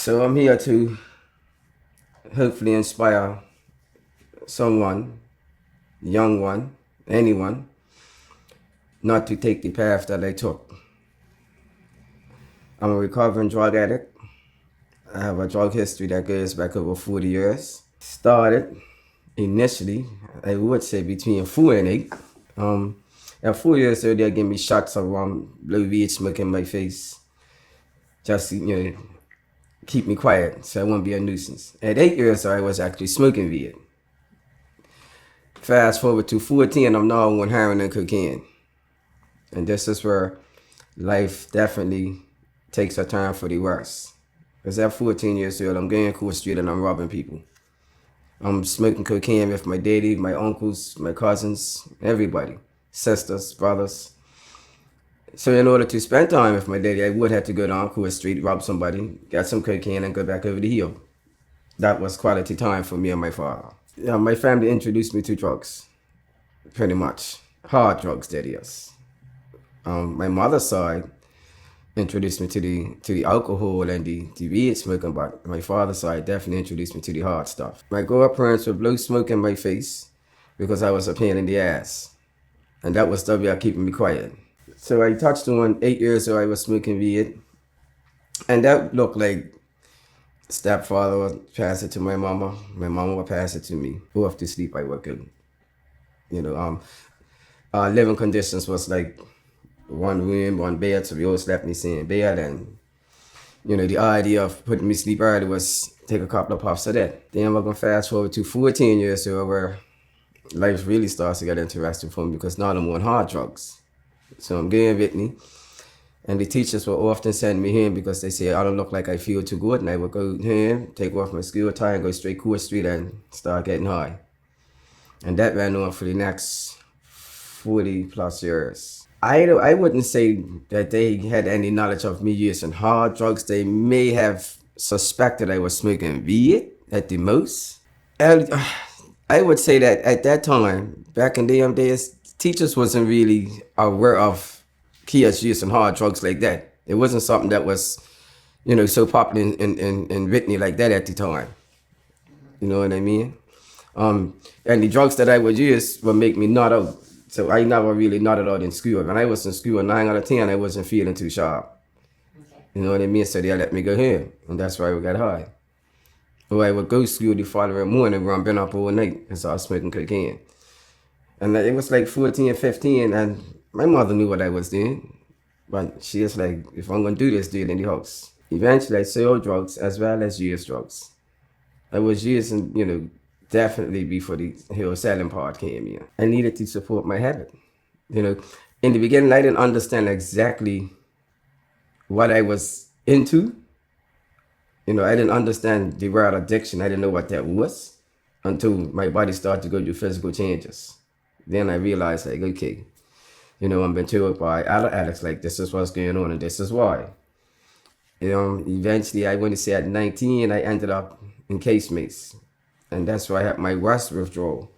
So I'm here to hopefully inspire someone, young one, anyone, not to take the path that I took. I'm a recovering drug addict. I have a drug history that goes back over 40 years. Started initially, I would say between 4 and 8. At 4 years old, they gave me shots of blue weed smoke in my face, just to, keep me quiet so I won't be a nuisance. At 8 years old, I was actually smoking weed. Fast forward to 14, I'm now on heroin and cocaine. And this is where life definitely takes a turn for the worse. Because at 14 years old, I'm going Cool Street and I'm robbing people. I'm smoking cocaine with my daddy, my uncles, my cousins, everybody, sisters, brothers. So in order to spend time with my daddy, I would have to go down Cool Street, rob somebody, get some cocaine, and go back over the hill. That was quality time for me and my father. Yeah, my family introduced me to drugs, pretty much. Hard drugs, that is. My mother's side introduced me to the alcohol and the weed smoking, but my father's side definitely introduced me to the hard stuff. My grandparents would blow smoke in my face because I was a pain in the ass. And that was the way of keeping me quiet. So I touched on 8 years old, I was smoking weed. And that looked like stepfather would pass it to my mama would pass it to me. Go off to sleep, I would go. Living conditions was like one room, one bed, so we all slept in the same bed. And, the idea of putting me to sleep early was take a couple of puffs of that. Then we're going to fast forward to 14 years old where life really starts to get interesting for me because now I'm on hard drugs. So I'm getting Whitney. And the teachers will often send me home because they say I don't look like I feel too good. And I would go home, take off my school tie and go straight Cool Street and start getting high. And that ran on for the next 40 plus years. I wouldn't say that they had any knowledge of me using hard drugs. They may have suspected I was smoking weed at the most. I would say that at that time, back in them days, teachers wasn't really aware of kids using hard drugs like that. It wasn't something that was, so popular in Whitney like that at the time. You know what I mean? And the drugs that I would use would make me nod out. So I never really nodded out in school. When I was in school, 9 out of 10, I wasn't feeling too sharp. Okay. You know what I mean? So they let me go home. And that's why we got high. Or I would go to school the following morning where I've been up all night and start smoking cocaine. And it was like 14, 15, and my mother knew what I was doing. But she was like, if I'm going to do this, do it in the house. Eventually, I sold drugs as well as used drugs. I was using, definitely before the whole selling part came in. I needed to support my habit. In the beginning, I didn't understand exactly what I was into. I didn't understand the word addiction. I didn't know what that was until my body started to go through physical changes. Then I realized, like, okay, I'm been told by other addicts, like, this is what's going on and this is why. Eventually, I went to say at 19, I ended up in casemates. And that's why I had my worst withdrawal.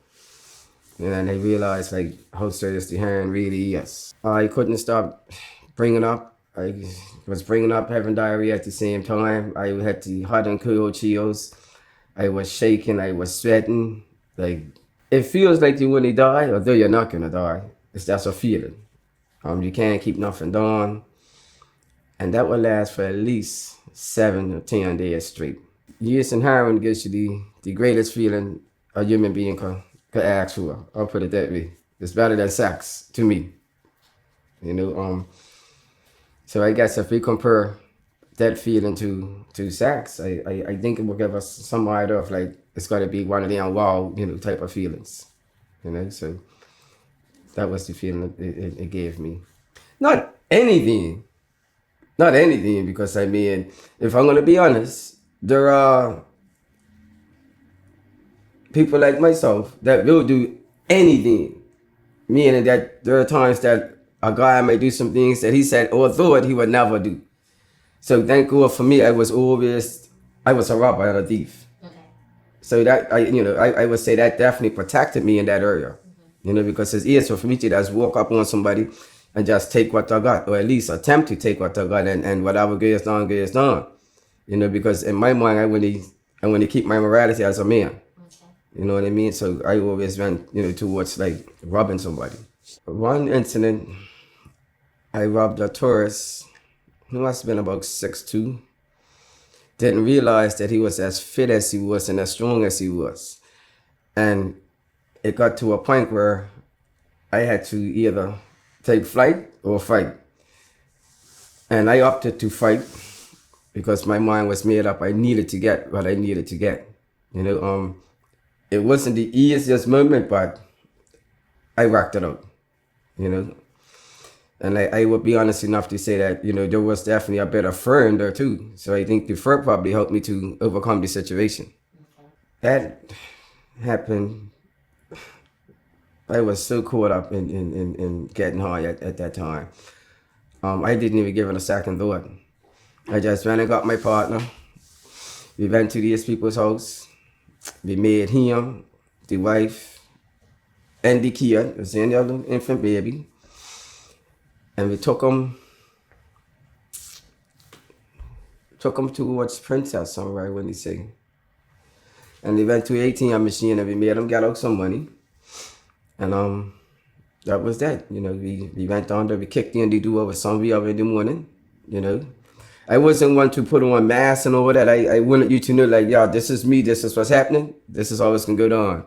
And then I realized, like, how serious the heroin really is. I couldn't stop bringing up. I was bringing up having diarrhea at the same time. I had the hot and cold chills. I was shaking. I was sweating. Like, it feels like you want to die, although you're not going to die. It's just a feeling. You can't keep nothing down. And that will last for at least 7 or 10 days straight. Using heroin gives you the greatest feeling a human being could ask for. I'll put it that way. It's better than sex to me. So I guess if we compare that feeling to sex, I think it will give us some idea of like it's gotta be one of them wow, type of feelings. So that was the feeling it gave me. Not anything, because if I'm gonna be honest, there are people like myself that will do anything. Meaning that there are times that a guy might do some things that he said or thought he would never do. So thank God for me, I was a robber and a thief. Okay. So that I would say that definitely protected me in that area. Mm-hmm. Because it's easier for me to just walk up on somebody and just take what I got, or at least attempt to take what I got, and whatever goes down, goes down. because in my mind, I want to keep my morality as a man. You know what I mean? So I always went, towards like robbing somebody. One incident, I robbed a tourist who must have been about 6'2". Didn't realize that he was as fit as he was and as strong as he was. And it got to a point where I had to either take flight or fight. And I opted to fight because my mind was made up. I needed to get what I needed to get. It wasn't the easiest moment, but I rocked it out, And I would be honest enough to say that, there was definitely a bit of fear in there too. So I think the fear probably helped me to overcome the situation. That happened. I was so caught up in getting high at that time. I didn't even give it a second thought. I just went and got my partner. We went to these people's house. We made him, the wife, and the kid, was in the little infant baby. And we took them towards Princess somewhere when they say. And they went to an ATM machine and we made them get out some money. And that was that. We went down there, we kicked in the door with some of in the morning, I wasn't one to put on masks and all that. I wanted you to know, like, yeah, this is me, this is what's happening, this is how it's gonna go down.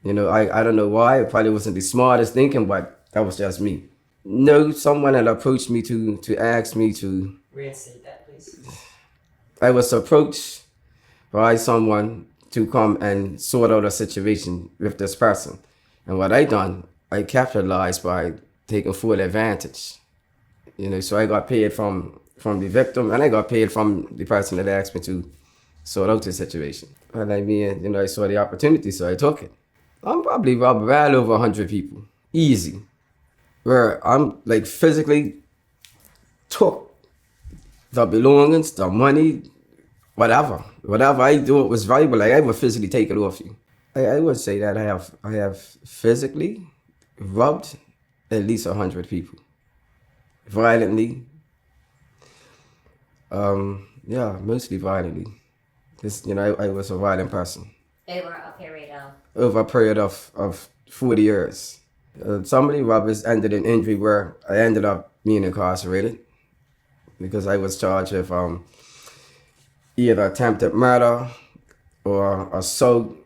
I don't know why, it probably wasn't the smartest thinking, but that was just me. No, someone had approached me to ask me to... Reinstate that, please. I was approached by someone to come and sort out a situation with this person. And what I done, I capitalized by taking full advantage. So I got paid from the victim and I got paid from the person that asked me to sort out the situation. But I saw the opportunity, so I took it. I'm probably robbed well over 100 people, easy. Where I'm like physically took the belongings, the money, whatever I do, it was valuable. Like I would physically take it off you. I would say that I have physically robbed at least 100 people, violently. Mostly violently. I was a violent person. Over a period of? Over a period of 40 years. Some of the robbers ended in injury where I ended up being incarcerated because I was charged with either attempted murder or assault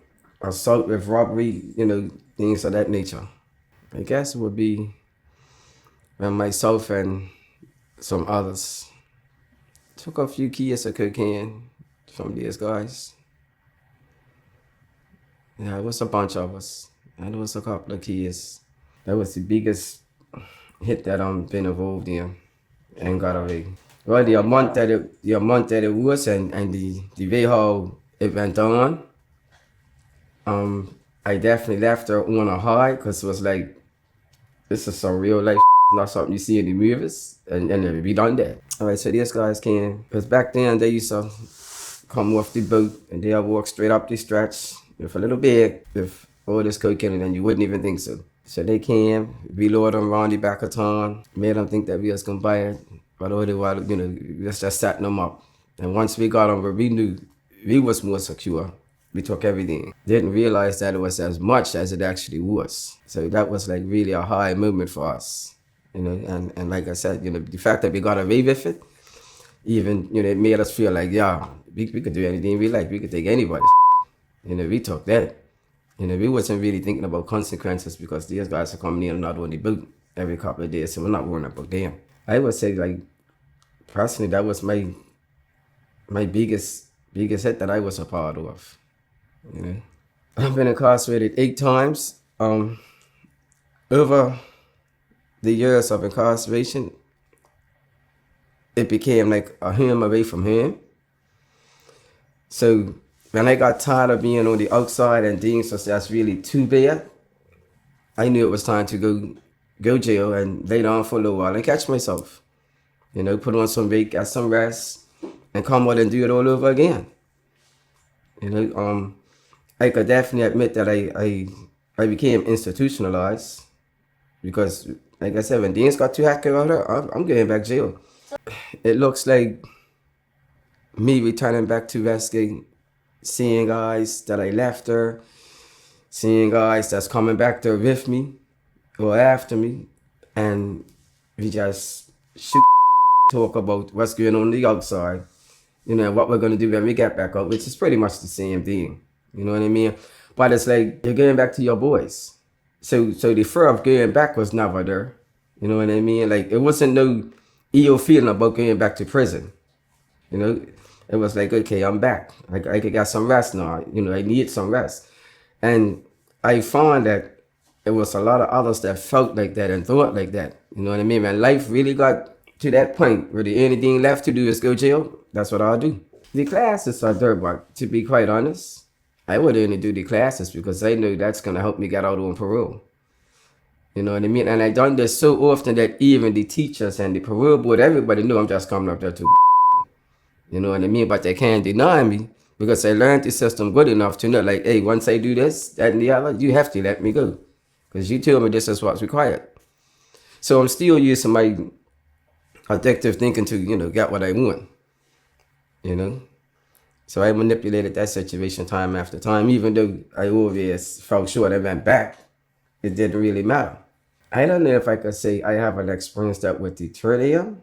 with robbery, things of that nature. I guess it would be when myself and some others took a few kilos of cocaine from these guys. Yeah, it was a bunch of us. And it was a couple of kids. That was the biggest hit that I've been involved in and got away. Well, the amount that it was and the way how it went on, I definitely left her on a high because it was like, this is some real life, not something you see in the movies, and we done that. All right, so these guys came, because back then they used to come off the boat and they'll walk straight up the stretch with a little bag with all this cocaine and you wouldn't even think so. So they came, we lured them around the back of town, made them think that we was gonna buy it, but all the while, we was just setting them up. And once we got them where we knew we was more secure, we took everything. Didn't realize that it was as much as it actually was. So that was like really a high moment for us, and like I said, the fact that we got away with it, even, it made us feel like, yeah, we could do anything we like, we could take anybody's. We took that. We wasn't really thinking about consequences because these guys are coming in and out on the boat every couple of days, so we're not worrying about them. I would say, like, personally, that was my biggest hit that I was a part of. I've been incarcerated 8 times. Over the years of incarceration, it became like a home away from home. So when I got tired of being on the outside and things was just really too bad, I knew it was time to go jail and lay down for a little while and catch myself. Put on some weight, get some rest, and come out and do it all over again. I could definitely admit that I became institutionalized because, like I said, when things got too hectic out there, I'm getting back jail. It looks like me returning back to Westgate, seeing guys that I left there, seeing guys that's coming back there with me or after me, and we just shoot talk about what's going on the outside, what we're gonna do when we get back up, which is pretty much the same thing. You know what I mean? But it's like you're going back to your boys. So the fear of going back was never there. You know what I mean? Like it wasn't no ill feeling about going back to prison. You know, it was like, okay, I'm back. I could get some rest now. I need some rest. And I found that it was a lot of others that felt like that and thought like that. You know what I mean? When life really got to that point where the only thing left to do is go jail, that's what I'll do. The classes are there, but to be quite honest, I would only do the classes because I know that's gonna help me get out on parole. You know what I mean? And I done this so often that even the teachers and the parole board, everybody knew I'm just coming up there to. You know what I mean? But they can't deny me because I learned the system good enough to know, like, hey, once I do this, that, and the other, you have to let me go because you told me this is what's required. So I'm still using my addictive thinking to, get what I want. You know? So I manipulated that situation time after time, even though I always felt sure I went back. It didn't really matter. I don't know if I could say I haven't experienced that with deter them,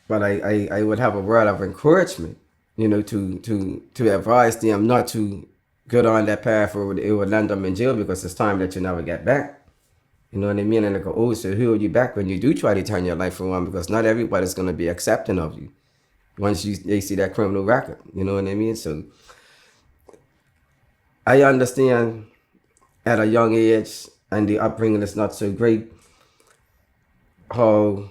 but I would have a word of encouragement, to advise them not to go down that path where it would land them in jail because it's time that you never get back. You know what I mean? And like, oh, so who are you back when you do try to turn your life around? Because not everybody's going to be accepting of you once they see that criminal record. You know what I mean? So I understand at a young age and the upbringing is not so great how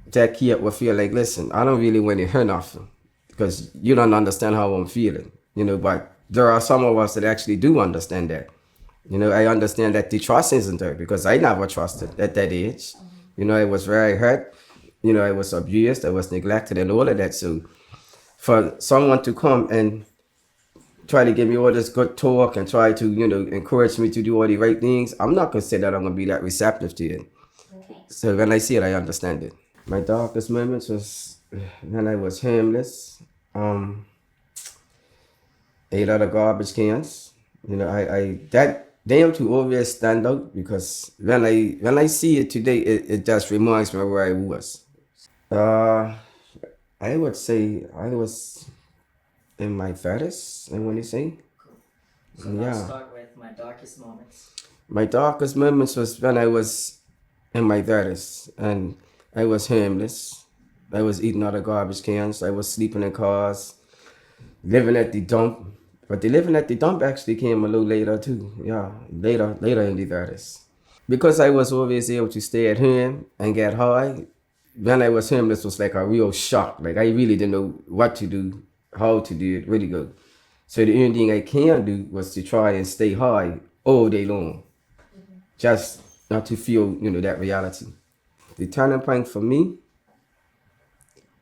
that kid will feel like, listen, I don't really want to hear nothing because you don't understand how I'm feeling, but there are some of us that actually do understand that. I understand that the trust isn't there because I never trusted at that age. I was very hurt. I was abused, I was neglected and all of that. So for someone to come and try to give me all this good talk and try to, encourage me to do all the right things, I'm not gonna say that I'm gonna be that receptive to it. Okay. So when I see it, I understand it. My darkest moments was when I was homeless. Ate out of garbage cans. I that damn to always stand out because when I see it today, it just reminds me of where I was. Uh, I would say I was in my 30s. I want to say. So let's start with my darkest moments. My darkest moments was when I was in my 30s and I was homeless. I was eating out of garbage cans. I was sleeping in cars, living at the dump. But the living at the dump actually came a little later too. Yeah, later in the 30s. Because I was always able to stay at home and get high, when I was homeless was like a real shock. Like I really didn't know what to do, how to do it really good. So the only thing I can do was to try and stay high all day long. Just not to feel, that reality. The turning point for me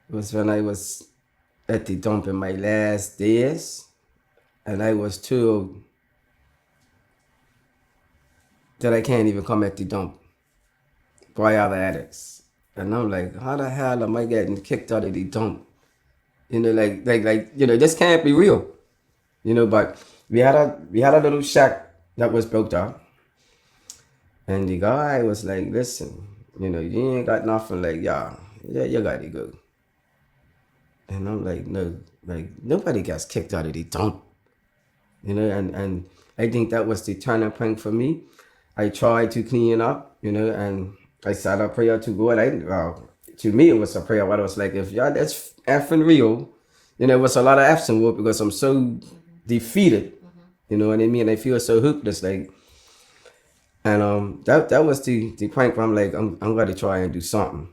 was when I was at the dump in my last days and I was told that I can't even come at the dump by other addicts. And I'm like, how the hell am I getting kicked out of the dump? This can't be real. But we had a little shack that was built up. And the guy was like, listen, you ain't got nothing, like, yeah, you gotta go. And I'm like, no, like nobody gets kicked out of the dump. And I think that was the turning point for me. I tried to clean up, and I said a prayer to God. To me, it was a prayer. What I was like, if y'all that's effing real, it was a lot of F's in because I'm so defeated. You know what I mean? I feel so hopeless, like, and that was the point where I'm like, I'm gonna try and do something,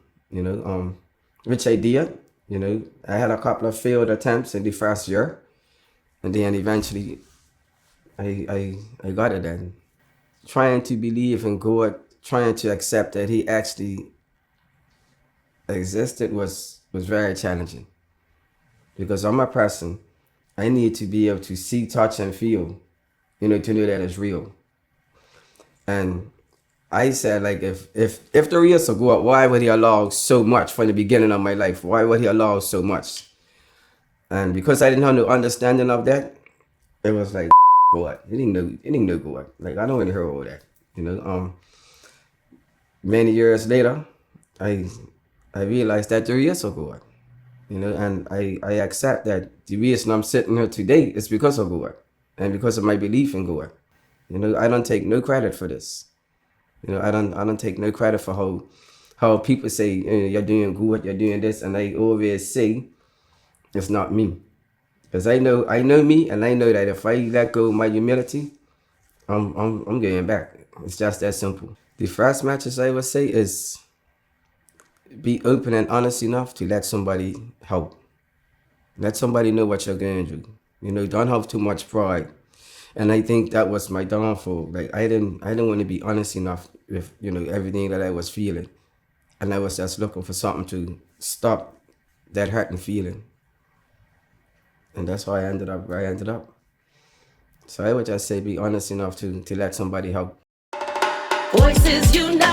which I did. I had a couple of failed attempts in the first year, and then eventually I got it. And trying to believe in God, trying to accept that He actually existed was very challenging because I'm a person. I need to be able to see, touch, and feel, to know that it's real. And I said, like, if there is a God, why would He allow so much from the beginning of my life? Why would He allow so much? And because I didn't have no understanding of that, it was like God. It didn't know God. Like I don't want to hear all that. You know. Many years later, I I realized that there is a God. You know, and I accept that the reason I'm sitting here today is because of God and because of my belief in God. You know, I don't take no credit for this. You know, I don't take no credit for how people say you're doing good, you're doing this, and I always say it's not me. Because I know me, and I know that if I let go of my humility, I'm getting back. It's just that simple. The first message I would say is be open and honest enough to let somebody help. Let somebody know what you're going through. You know, don't have too much pride. And I think that was my downfall. Like I didn't want to be honest enough with, everything that I was feeling. And I was just looking for something to stop that hurting feeling. And that's how I ended up where I ended up. So I would just say be honest enough to let somebody help. Voices unite.